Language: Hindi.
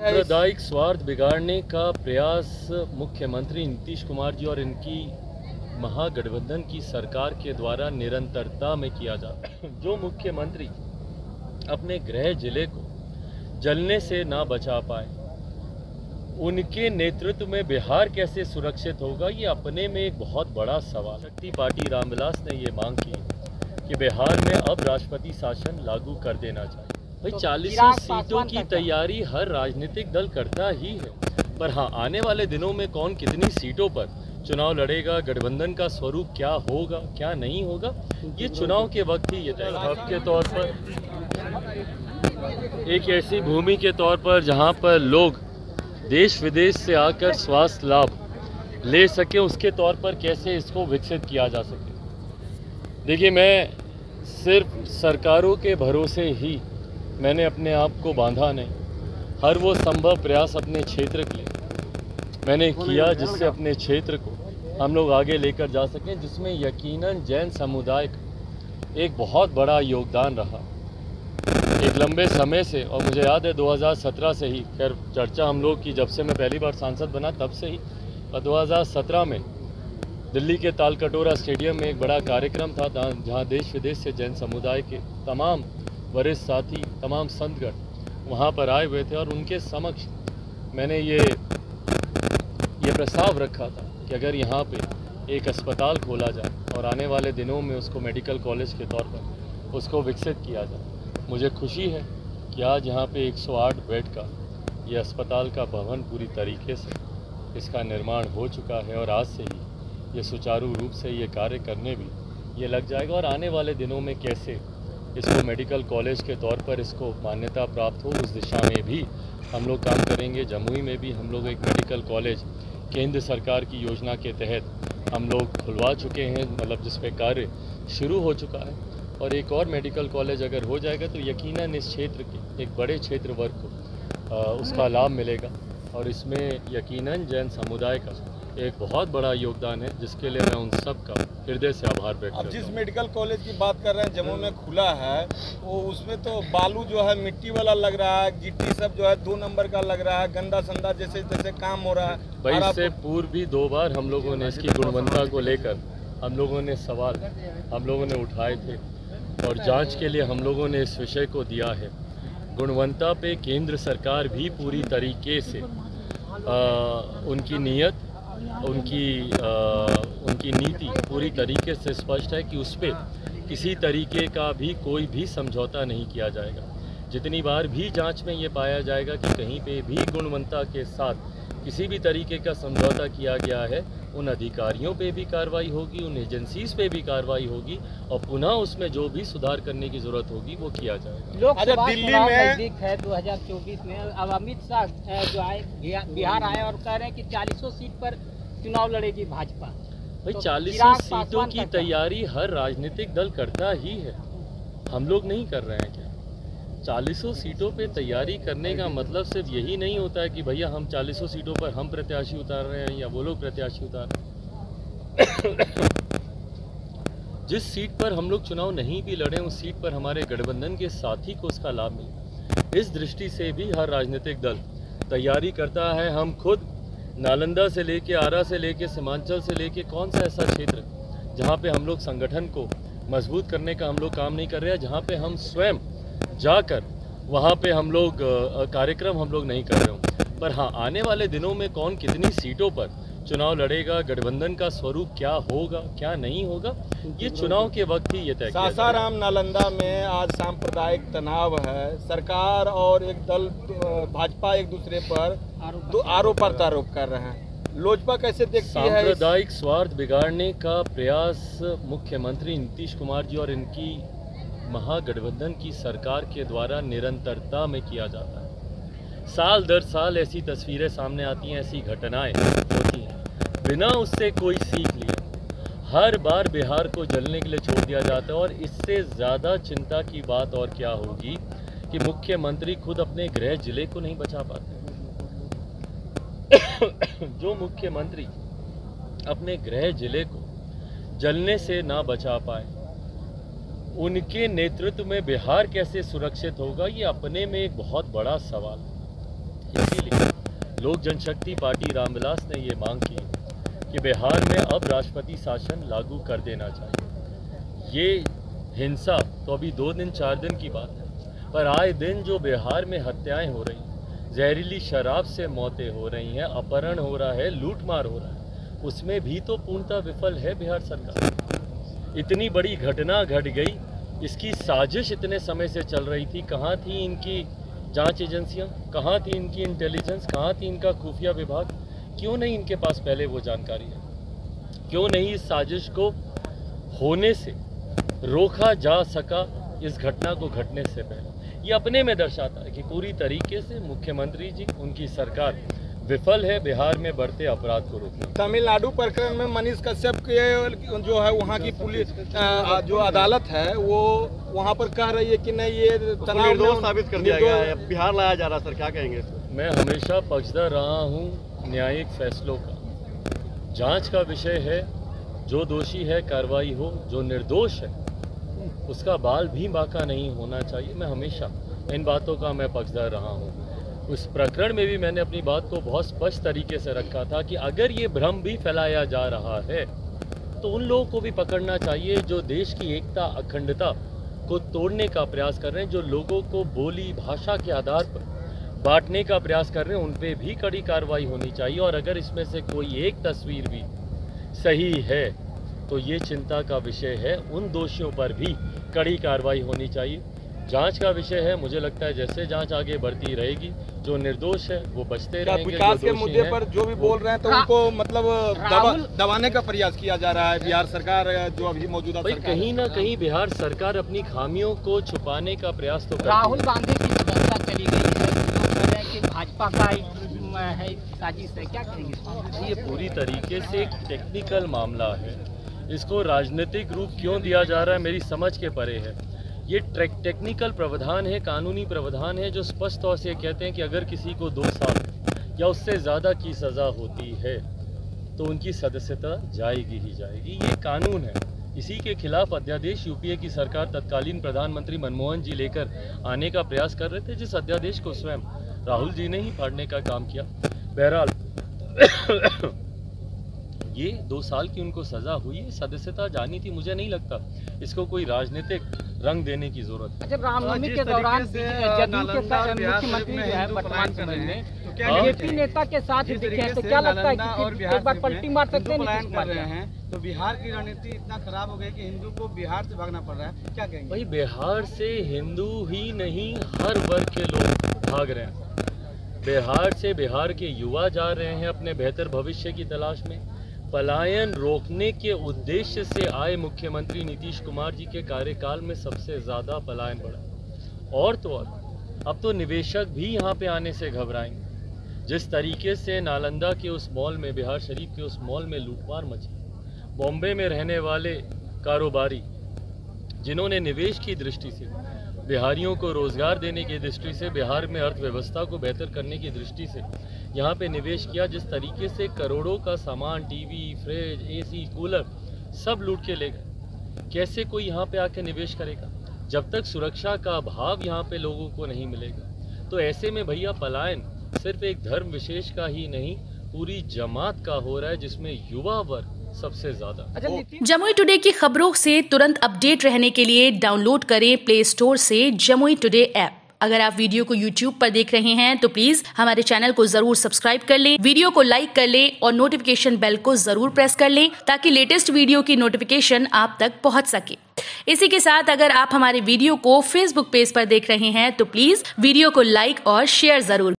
सांप्रदायिक स्वार्थ बिगाड़ने का प्रयास मुख्यमंत्री नीतीश कुमार जी और इनकी महागठबंधन की सरकार के द्वारा निरंतरता में किया जाता है। जो मुख्यमंत्री अपने गृह जिले को जलने से ना बचा पाए, उनके नेतृत्व में बिहार कैसे सुरक्षित होगा, ये अपने में एक बहुत बड़ा सवाल है। शक्ति पार्टी रामविलास ने ये मांग की कि बिहार में अब राष्ट्रपति शासन लागू कर देना चाहिए। भाई 40 सीटों की तैयारी हर राजनीतिक दल करता ही है, पर हाँ, आने वाले दिनों में कौन कितनी सीटों पर चुनाव लड़ेगा, गठबंधन का स्वरूप क्या होगा क्या नहीं होगा, ये चुनाव के वक्त ही ये तय। हब के तौर पर एक ऐसी भूमि के तौर पर जहाँ पर लोग देश विदेश से आकर स्वास्थ्य लाभ ले सके, उसके तौर पर कैसे इसको विकसित किया जा सके। देखिए, मैं सिर्फ सरकारों के भरोसे ही मैंने अपने आप को बांधा नहीं। हर वो संभव प्रयास अपने क्षेत्र के लिए मैंने किया जिससे अपने क्षेत्र को हम लोग आगे लेकर जा सकें, जिसमें यकीनन जैन समुदाय का एक बहुत बड़ा योगदान रहा एक लंबे समय से। और मुझे याद है 2017 से ही, खैर चर्चा हम लोग की जब से मैं पहली बार सांसद बना तब से ही, और 2017 में दिल्ली के तालकटोरा स्टेडियम में एक बड़ा कार्यक्रम था जहां देश विदेश से जैन समुदाय के तमाम वरिष्ठ साथी, तमाम संतगण वहां पर आए हुए थे, और उनके समक्ष मैंने ये प्रस्ताव रखा था कि अगर यहाँ पे एक अस्पताल खोला जाए और आने वाले दिनों में उसको मेडिकल कॉलेज के तौर पर उसको विकसित किया जाए। मुझे खुशी है कि आज यहाँ पे 108 बेड का ये अस्पताल का भवन पूरी तरीके से इसका निर्माण हो चुका है, और आज से ही ये सुचारू रूप से ये कार्य करने भी ये लग जाएगा। और आने वाले दिनों में कैसे इसको मेडिकल कॉलेज के तौर पर इसको मान्यता प्राप्त हो, उस दिशा में भी हम लोग काम करेंगे। जमुई में भी हम लोग एक मेडिकल कॉलेज केंद्र सरकार की योजना के तहत हम लोग खुलवा चुके हैं, मतलब जिस पे कार्य शुरू हो चुका है। और एक और मेडिकल कॉलेज अगर हो जाएगा तो यकीनन इस क्षेत्र के एक बड़े क्षेत्र वर्ग को उसका लाभ मिलेगा, और इसमें यकीनन जैन समुदाय का एक बहुत बड़ा योगदान है, जिसके लिए मैं उन सब का हृदय से आभार व्यक्त करता हूं। अब जिस मेडिकल कॉलेज की बात कर रहे हैं जम्मू में खुला है, वो उसमें तो बालू जो है मिट्टी वाला लग रहा है, गिट्टी सब जो है 2 नंबर का लग रहा है, गंदा संदा जैसे जैसे काम हो रहा है। भाई, इससे पूर्व भी 2 बार हम लोगों ने इसकी गुणवत्ता को लेकर हम लोगों ने सवाल हम लोगों ने उठाए थे, और जांच के लिए हम लोगों ने इस विषय को दिया है। गुणवत्ता पे केंद्र सरकार भी पूरी तरीके से उनकी नीयत, उनकी नीति पूरी तरीके से स्पष्ट है कि उस पर किसी तरीके का भी कोई भी समझौता नहीं किया जाएगा। जितनी बार भी जांच में ये पाया जाएगा कि कहीं पे भी गुणवत्ता के साथ किसी भी तरीके का समझौता किया गया है, उन अधिकारियों पे भी कार्रवाई होगी, उन एजेंसीज पे भी कार्रवाई होगी, और पुनः उसमें जो भी सुधार करने की जरूरत होगी वो किया जाएगा। लोकसभा चुनाव नजदीक है 2024 में। अब अमित शाह जो आए बिहार आए और कह रहे हैं कि 40 सीट पर चुनाव लड़ेगी भाजपा। भाई तो 40 सीटों की तैयारी हर राजनीतिक दल करता ही है, हम लोग नहीं कर रहे हैं क्या? 40 सीटों पे तैयारी करने का मतलब सिर्फ यही नहीं होता है कि भैया हम 40 सीटों पर हम प्रत्याशी उतार रहे हैं या वो लोग प्रत्याशी उतार रहे हैं। जिस सीट पर हम लोग चुनाव नहीं भी लड़े, उस सीट पर हमारे गठबंधन के साथी को उसका लाभ मिले, इस दृष्टि से भी हर राजनीतिक दल तैयारी करता है। हम खुद नालंदा से लेके, आरा से लेके, सीमांचल से लेके, कौन सा ऐसा क्षेत्र जहाँ पे हम लोग संगठन को मजबूत करने का हम लोग काम नहीं कर रहे हैं, जहाँ पे हम स्वयं जाकर वहाँ पे हम लोग कार्यक्रम हम लोग नहीं कर रहे हो। पर हाँ, आने वाले दिनों में कौन कितनी सीटों पर चुनाव लड़ेगा, गठबंधन का स्वरूप क्या होगा क्या नहीं होगा, ये चुनाव के वक्त ही ये तय किया जाएगा। सासाराम नालंदा में आज सांप्रदायिक तनाव है। सरकार और एक दल भाजपा एक दूसरे पर आरोप प्रत्यारोप कर रहे हैं। लोजपा कैसे देखती है? सांप्रदायिक स्वार्थ बिगाड़ने का प्रयास मुख्यमंत्री नीतीश कुमार जी और इनकी महागठबंधन की सरकार के द्वारा निरंतरता में किया जाता है। साल दर साल ऐसी तस्वीरें सामने आती हैं, ऐसी घटनाएं होती हैं, बिना उससे कोई सीख लिए हर बार बिहार को जलने के लिए छोड़ दिया जाता है। और इससे ज़्यादा चिंता की बात और क्या होगी कि मुख्यमंत्री खुद अपने गृह जिले को नहीं बचा पाते। जो मुख्यमंत्री अपने गृह जिले को जलने से ना बचा पाए, उनके नेतृत्व में बिहार कैसे सुरक्षित होगा, ये अपने में एक बहुत बड़ा सवाल है। इसीलिए लोक जनशक्ति पार्टी रामविलास ने ये मांग की कि बिहार में अब राष्ट्रपति शासन लागू कर देना चाहिए। ये हिंसा तो अभी 2 दिन 4 दिन की बात है, पर आए दिन जो बिहार में हत्याएं हो रही हैं, जहरीली शराब से मौतें हो रही हैं, अपहरण हो रहा है, लूटमार हो रहा है, उसमें भी तो पूर्णतः विफल है बिहार सरकार। इतनी बड़ी घटना घट गई, इसकी साजिश इतने समय से चल रही थी। कहाँ थी इनकी जांच एजेंसियां, कहाँ थी इनकी इंटेलिजेंस, कहाँ थी इनका खुफिया विभाग? क्यों नहीं इनके पास पहले वो जानकारी है? क्यों नहीं इस साजिश को होने से रोका जा सका इस घटना को घटने से पहले? ये अपने में दर्शाता है कि पूरी तरीके से मुख्यमंत्री जी, उनकी सरकार विफल है बिहार में बढ़ते अपराध को रोकने। तमिलनाडु प्रकरण में मनीष कश्यप के जो है वहाँ की पुलिस जो अदालत है वो वहाँ पर कह रही है कि नहीं, ये निर्दोष साबित कर दिया गया है, बिहार लाया जा रहा, सर क्या कहेंगे? मैं हमेशा पक्षधर रहा हूँ न्यायिक फैसलों का। जांच का विषय है, जो दोषी है कार्रवाई हो, जो निर्दोष है उसका बाल भी बाका नहीं होना चाहिए। मैं हमेशा इन बातों का मैं पक्षधर रहा हूँ। उस प्रकरण में भी मैंने अपनी बात को बहुत स्पष्ट तरीके से रखा था कि अगर ये भ्रम भी फैलाया जा रहा है तो उन लोगों को भी पकड़ना चाहिए जो देश की एकता अखंडता को तोड़ने का प्रयास कर रहे हैं, जो लोगों को बोली भाषा के आधार पर बांटने का प्रयास कर रहे हैं, उन पे भी कड़ी कार्रवाई होनी चाहिए। और अगर इसमें से कोई एक तस्वीर भी सही है तो ये चिंता का विषय है, उन दोषियों पर भी कड़ी कार्रवाई होनी चाहिए। जांच का विषय है, मुझे लगता है जैसे जांच आगे बढ़ती रहेगी, जो निर्दोष है वो बचते रहेंगे। विकास के मुद्दे पर जो भी बोल रहे हैं तो उनको मतलब दबाने का प्रयास किया जा रहा है बिहार सरकार, जो अभी मौजूदा सरकार। कहीं ना कहीं बिहार सरकार अपनी खामियों को छुपाने का प्रयास तो राहुल गांधी की सदस्यता चली गई है, तो कह रहे हैं कि भाजपा का है साजिश है, क्या कहेंगे? ये पूरी तरीके से एक टेक्निकल मामला है, इसको राजनीतिक रूप क्यों दिया जा रहा है मेरी समझ के परे है। ये टेक्निकल प्रावधान है, कानूनी प्रावधान है, जो स्पष्ट तौर से कहते हैं कि अगर किसी को 2 साल या उससे ज़्यादा की सज़ा होती है तो उनकी सदस्यता जाएगी ही जाएगी। ये कानून है। इसी के खिलाफ अध्यादेश यूपीए की सरकार तत्कालीन प्रधानमंत्री मनमोहन जी लेकर आने का प्रयास कर रहे थे, जिस अध्यादेश को स्वयं राहुल जी ने ही फाड़ने का काम किया। बहरहाल ये 2 साल की उनको सजा हुई है, सदस्यता जानी थी। मुझे नहीं लगता इसको कोई राजनीतिक रंग देने की जरूरत है। अच्छा, रामनवमी के दौरान जदयू के मुख्यमंत्री जो है वर्तमान समय में बीजेपी नेता के साथ दिखे हैं, तो क्या लगता है कि एक बार पलटी मार सकते हैं? तो बिहार की रणनीति इतना खराब हो गई कि हिंदू को बिहार से भागना पड़ रहा है, क्या कहेंगे? भाई, बिहार से हिंदू ही नहीं, हर वर्ग के लोग भाग रहे हैं। बिहार से बिहार के युवा जा रहे हैं अपने बेहतर भविष्य की तलाश में। पलायन रोकने के उद्देश्य से आए मुख्यमंत्री नीतीश कुमार जी के कार्यकाल में सबसे ज़्यादा पलायन बढ़ा। और तो और अब तो निवेशक भी यहाँ पे आने से घबराएंगे। जिस तरीके से नालंदा के उस मॉल में, बिहार शरीफ के उस मॉल में लूटमार मची, बॉम्बे में रहने वाले कारोबारी जिन्होंने निवेश की दृष्टि से, बिहारियों को रोज़गार देने की दृष्टि से, बिहार में अर्थव्यवस्था को बेहतर करने की दृष्टि से यहाँ पे निवेश किया, जिस तरीके से करोड़ों का सामान, टीवी, फ्रिज, एसी, कूलर सब लूट के ले गए। कैसे कोई यहाँ पे आके निवेश करेगा जब तक सुरक्षा का अभाव यहाँ पे लोगों को नहीं मिलेगा? तो ऐसे में भैया पलायन सिर्फ एक धर्म विशेष का ही नहीं, पूरी जमात का हो रहा है, जिसमें युवा वर्ग सबसे ज्यादा। जमुई टुडे की खबरों से तुरंत अपडेट रहने के लिए डाउनलोड करें प्ले स्टोर से जमुई टुडे ऐप। अगर आप वीडियो को YouTube पर देख रहे हैं तो प्लीज हमारे चैनल को जरूर सब्सक्राइब कर लें, वीडियो को लाइक कर लें और नोटिफिकेशन बेल को जरूर प्रेस कर लें ताकि लेटेस्ट वीडियो की नोटिफिकेशन आप तक पहुंच सके। इसी के साथ अगर आप हमारे वीडियो को Facebook पेज पर देख रहे हैं तो प्लीज वीडियो को लाइक और शेयर जरूर